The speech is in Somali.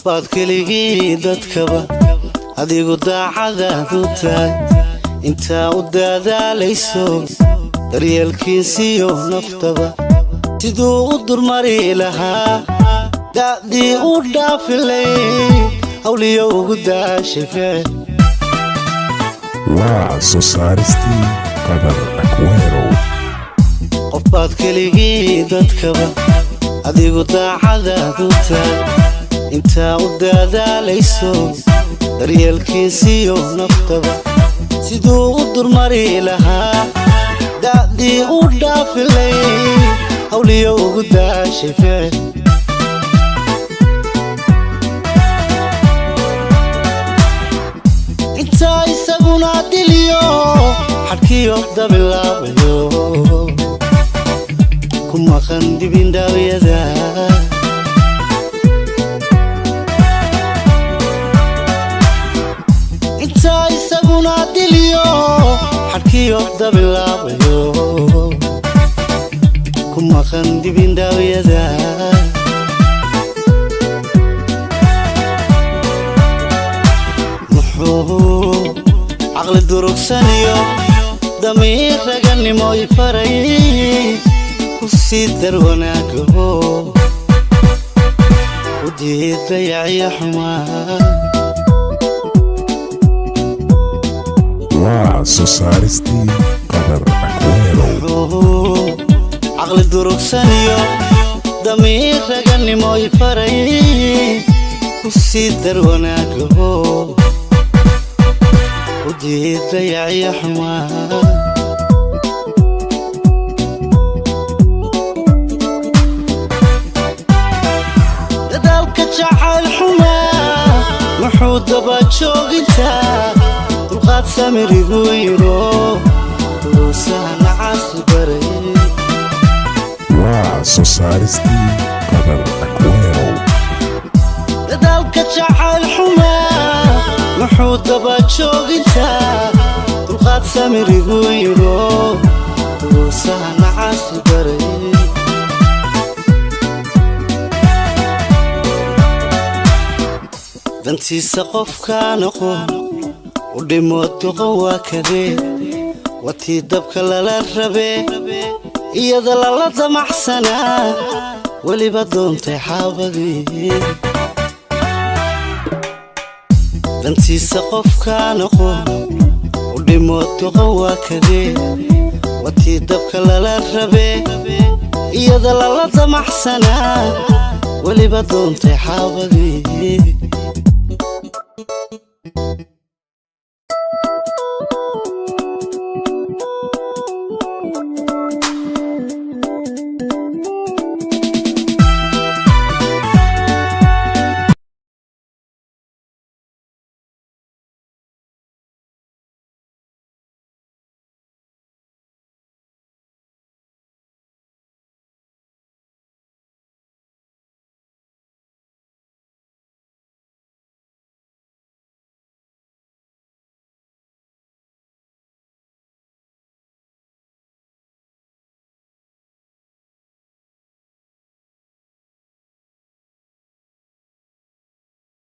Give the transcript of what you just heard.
baad keligii dadkaba adigu daacadaadu tahay inta u dadaalayso daryeelkiisiyo naftaba siduu u durmari lahaa da'dii u dhaafilay hawliyo ugu daashay ficil waa soo saaristii qadar akweero qof baad keligii dadkaba adigu daacadaadu tahay inta u dadaalayso daryeelkiisiyo naftaba siduu u durmari lahaa da'dii u dhaafilay hawliyo ugu daashay ficil inta isaguna diliyo xadkiyo dabilaabayo ku maqan dibindhaawiyada inta isaguna diliyo xadkiyo dabilaabayo ku maqan dibindhaawiyada muxuu caqli durugsaniyo damiir raganimo i faray ku sii dar wanaagaho u diid dayaciyo xumaa waa soo saaristii qadar akweero caqli durugsaniyo damiir raganimo i faray ku sii dar wanaagaho u diid dayaciyo xumaa dadaalka jacayl xumaa wuxuu daba joogintaa dulqaad samirigu yiro duruusaha nacaasi baray waa soo saaristii qadar akweero dadaalka jacayl xumaa wuxuu daba joogintaa dulqaad samirigu yiro duruusaha nacaasi baray dantiisa qofka noqon u dhimo doqon waa kadee watii dabka lala rabee iyada lala damaxsanaa weliba doontay xaabadii dantiisa qofka noqon u dhimo doqon waa kadee watii dabka lala rabee iyada lala damaxsanaa weliba doontay xaabadii